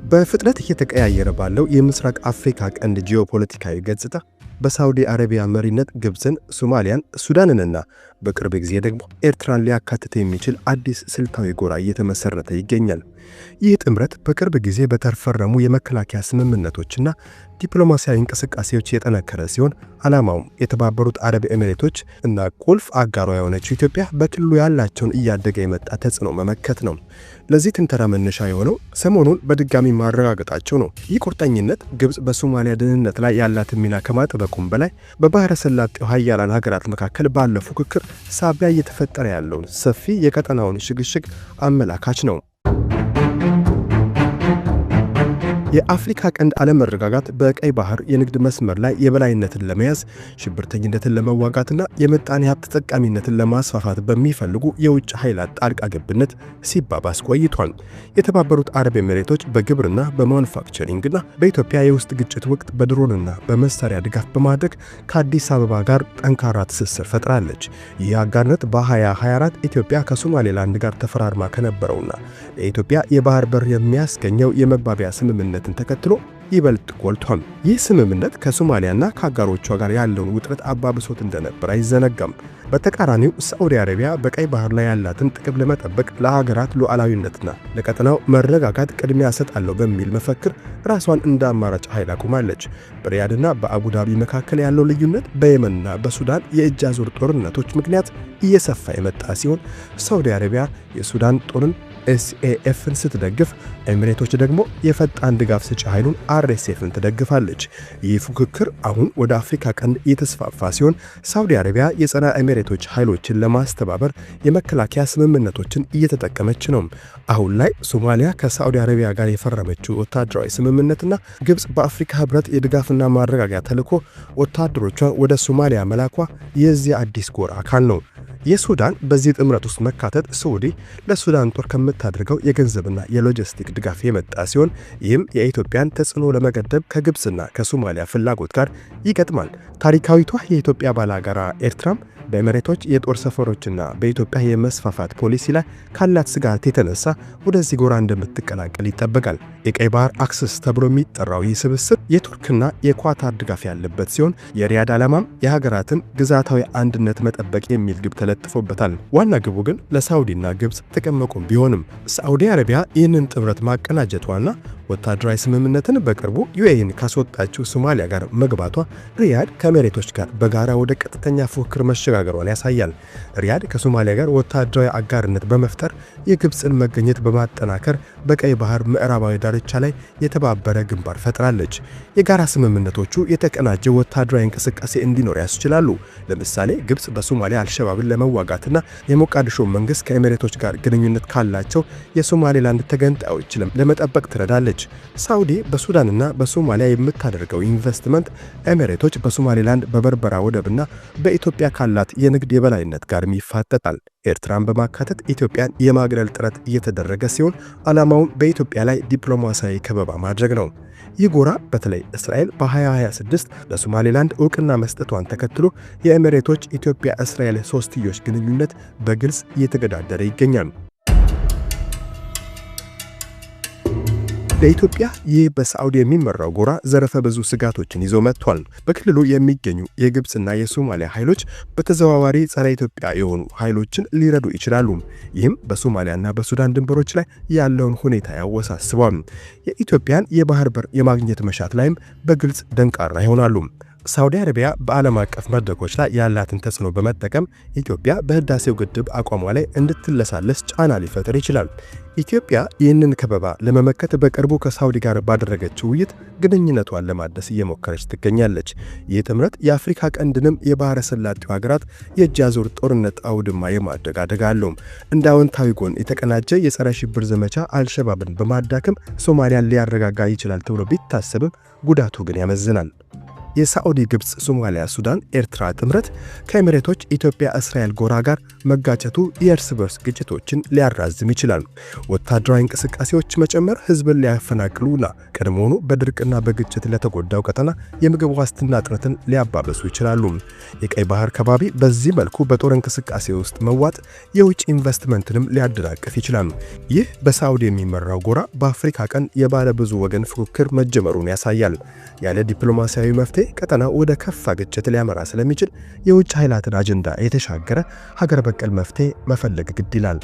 በፍጥነት እየተቀያየረ ባለው የምስራቅ አፍሪካ ቀንድ ጂኦፖለቲካዊ ገጽታ በሳውዲ አረቢያ መሪነት ግብፅን፣ ሶማሊያን፣ ሱዳንንና በቅርብ ጊዜ ደግሞ ኤርትራን ሊያካትት የሚችል አዲስ ስልታዊ ጎራ እየተመሰረተ ይገኛል። ይህ ጥምረት በቅርብ ጊዜ በተፈረሙ የመከላከያ ስምምነቶችና ዲፕሎማሲያዊ እንቅስቃሴዎች የጠነከረ ሲሆን ዓላማውም የተባበሩት አረብ ኤሚሬቶች እና ቁልፍ አጋሯ የሆነችው ኢትዮጵያ በክልሉ ያላቸውን እያደገ የመጣ ተጽዕኖ መመከት ነው። ለዚህ ትንተና መነሻ የሆነው ሰሞኑን በድጋሚ ማረጋገጣቸው ነው። ይህ ቁርጠኝነት ግብፅ በሶማሊያ ደህንነት ላይ ያላትን ሚና ከማጥበቁም በላይ በባህረ ሰላጤው ሀያላን ሀገራት መካከል ባለው ፉክክር ሳቢያ እየተፈጠረ ያለውን ሰፊ የቀጠናውን ሽግሽግ አመላካች ነው። የአፍሪካ ቀንድ አለመረጋጋት በቀይ ባህር የንግድ መስመር ላይ የበላይነትን ለመያዝ ሽብርተኝነትን ለመዋጋትና የምጣኔ ሀብት ተጠቃሚነትን ለማስፋፋት በሚፈልጉ የውጭ ኃይላት ጣልቃ ገብነት ሲባባስ ቆይቷል። የተባበሩት አረብ ኤሚሬቶች በግብርና በማኑፋክቸሪንግና በኢትዮጵያ የውስጥ ግጭት ወቅት በድሮንና በመሳሪያ ድጋፍ በማድረግ ከአዲስ አበባ ጋር ጠንካራ ትስስር ፈጥራለች። ይህ አጋርነት በ2024 ኢትዮጵያ ከሶማሌላንድ ጋር ተፈራርማ ከነበረውና ለኢትዮጵያ የባህር በር የሚያስገኘው የመግባቢያ ስምምነት ተከትሎ ይበልጥ ጎልቷል። ይህ ስምምነት ከሶማሊያና ከአጋሮቿ ጋር ያለውን ውጥረት አባብሶት እንደነበር አይዘነጋም። በተቃራኒው ሳዑዲ አረቢያ በቀይ ባህር ላይ ያላትን ጥቅም ለመጠበቅ ለሀገራት ሉዓላዊነትና ለቀጠናው መረጋጋት ቅድሚያ ሰጣለሁ በሚል መፈክር ራሷን እንደ አማራጭ ኃይል አቁማለች። በሪያድና በአቡዳቢ መካከል ያለው ልዩነት በየመንና በሱዳን የእጅ አዙር ጦርነቶች ምክንያት እየሰፋ የመጣ ሲሆን ሳዑዲ አረቢያ የሱዳን ጦርን ኤስኤኤፍን ስትደግፍ፣ ኤሚሬቶች ደግሞ የፈጣን ድጋፍ ሰጪ ኃይሉን አርኤስኤፍን ትደግፋለች። ይህ ፉክክር አሁን ወደ አፍሪካ ቀንድ እየተስፋፋ ሲሆን ሳዑዲ አረቢያ የጸረ ኤሚሬቶች ኃይሎችን ለማስተባበር የመከላከያ ስምምነቶችን እየተጠቀመች ነው። አሁን ላይ ሶማሊያ ከሳዑዲ አረቢያ ጋር የፈረመችው ወታደራዊ ስምምነትና ግብፅ በአፍሪካ ህብረት የድጋፍና ማረጋጊያ ተልዕኮ ወታደሮቿን ወደ ሶማሊያ መላኳ የዚህ አዲስ ጎራ አካል ነው። የሱዳን በዚህ ጥምረት ውስጥ መካተት ሳዑዲ ለሱዳን ጦር ከምታደርገው የገንዘብና የሎጂስቲክ ድጋፍ የመጣ ሲሆን ይህም የኢትዮጵያን ተጽዕኖ ለመገደብ ከግብፅና ከሶማሊያ ፍላጎት ጋር ይገጥማል። ታሪካዊቷ የኢትዮጵያ ባላጋራ ኤርትራም በኤሚሬቶች የጦር ሰፈሮችና በኢትዮጵያ የመስፋፋት ፖሊሲ ላይ ካላት ስጋት የተነሳ ወደዚህ ጎራ እንደምትቀላቀል ይጠበቃል። የቀይ ባህር አክሰስ ተብሎ የሚጠራው ይህ ስብስብ የቱርክና የኳታር ድጋፍ ያለበት ሲሆን የሪያድ ዓላማም የሀገራትን ግዛታዊ አንድነት መጠበቅ የሚል ግብ ተለጥፎበታል። ዋና ግቡ ግን ለሳዑዲና ግብፅ ጥቅም መቆም ቢሆንም ሳዑዲ አረቢያ ይህንን ጥምረት ማቀናጀቷና ወታደራዊ ስምምነትን በቅርቡ ዩኤኢን ካስወጣችው ሶማሊያ ጋር መግባቷ ሪያድ ከኤሚሬቶች ጋር በጋራ ወደ ቀጥተኛ ፉክክር መሸጋገሯን ያሳያል። ሪያድ ከሶማሊያ ጋር ወታደራዊ አጋርነት በመፍጠር የግብፅን መገኘት በማጠናከር በቀይ ባህር ምዕራባዊ ዳርቻ ላይ የተባበረ ግንባር ፈጥራለች። የጋራ ስምምነቶቹ የተቀናጀ ወታደራዊ እንቅስቃሴ እንዲኖር ያስችላሉ። ለምሳሌ ግብፅ በሶማሊያ አልሸባብን ለመዋጋትና የሞቃዲሾ መንግስት ከኤሚሬቶች ጋር ግንኙነት ካላቸው የሶማሌላንድ ተገንጣዮች ለመጠበቅ ትረዳለች። ሳዑዲ በሱዳንና በሶማሊያ የምታደርገው ኢንቨስትመንት ኤሚሬቶች በሶማሌላንድ በበርበራ ወደብና በኢትዮጵያ ካላት የንግድ የበላይነት ጋር ይፋጠጣል። ኤርትራን በማካተት ኢትዮጵያን የማግለል ጥረት እየተደረገ ሲሆን ዓላማውም በኢትዮጵያ ላይ ዲፕሎማሲያዊ ከበባ ማድረግ ነው። ይህ ጎራ በተለይ እስራኤል በ2026 ለሶማሌላንድ ዕውቅና መስጠቷን ተከትሎ የኤሚሬቶች ኢትዮጵያ እስራኤል ሶስትዮሽ ግንኙነት በግልጽ እየተገዳደረ ይገኛል። ለኢትዮጵያ ይህ በሳዑዲ የሚመራው ጎራ ዘርፈ ብዙ ስጋቶችን ይዞ መጥቷል። በክልሉ የሚገኙ የግብፅና የሶማሊያ ኃይሎች በተዘዋዋሪ ጸረ ኢትዮጵያ የሆኑ ኃይሎችን ሊረዱ ይችላሉ። ይህም በሶማሊያና በሱዳን ድንበሮች ላይ ያለውን ሁኔታ ያወሳስባል። የኢትዮጵያን የባህር በር የማግኘት መሻት ላይም በግልጽ ደንቃራ ይሆናሉ። ሳዑዲ አረቢያ በዓለም አቀፍ መድረኮች ላይ ያላትን ተጽዕኖ በመጠቀም ኢትዮጵያ በህዳሴው ግድብ አቋሟ ላይ እንድትለሳለስ ጫና ሊፈጥር ይችላል። ኢትዮጵያ ይህንን ከበባ ለመመከት በቅርቡ ከሳዑዲ ጋር ባደረገችው ውይይት ግንኙነቷን ለማደስ እየሞከረች ትገኛለች። ይህ ጥምረት የአፍሪካ ቀንድንም የባህረ ሰላጤው ሀገራት የእጅ አዙር ጦርነት አውድማ የማድረግ አደጋ አለው። እንደ አዎንታዊ ጎን የተቀናጀ የጸረ ሽብር ዘመቻ አልሸባብን በማዳከም ሶማሊያን ሊያረጋጋ ይችላል ተብሎ ቢታሰብም ጉዳቱ ግን ያመዝናል። የሳዑዲ፣ ግብጽ፣ ሶማሊያ፣ ሱዳን፣ ኤርትራ ጥምረት ከኤሚሬቶች፣ ኢትዮጵያ፣ እስራኤል ጎራ ጋር መጋጨቱ የእርስ በርስ ግጭቶችን ሊያራዝም ይችላል። ወታደራዊ እንቅስቃሴዎች መጨመር ህዝብን ሊያፈናቅሉና ቀድሞውኑ በድርቅና በግጭት ለተጎዳው ቀጠና የምግብ ዋስትና እጥረትን ሊያባበሱ ይችላሉ። የቀይ ባህር ከባቢ በዚህ መልኩ በጦር እንቅስቃሴ ውስጥ መዋጥ የውጭ ኢንቨስትመንትንም ሊያደናቅፍ ይችላል። ይህ በሳዑዲ የሚመራው ጎራ በአፍሪካ ቀንድ የባለ ብዙ ወገን ፉክክር መጀመሩን ያሳያል። ያለ ዲፕሎማሲያዊ መፍትሄ ቀጠናው ወደ ከፋ ግጭት ሊያመራ ስለሚችል የውጭ ኃይላትን አጀንዳ የተሻገረ ሀገር በቀል መፍትሄ መፈለግ ግድ ይላል።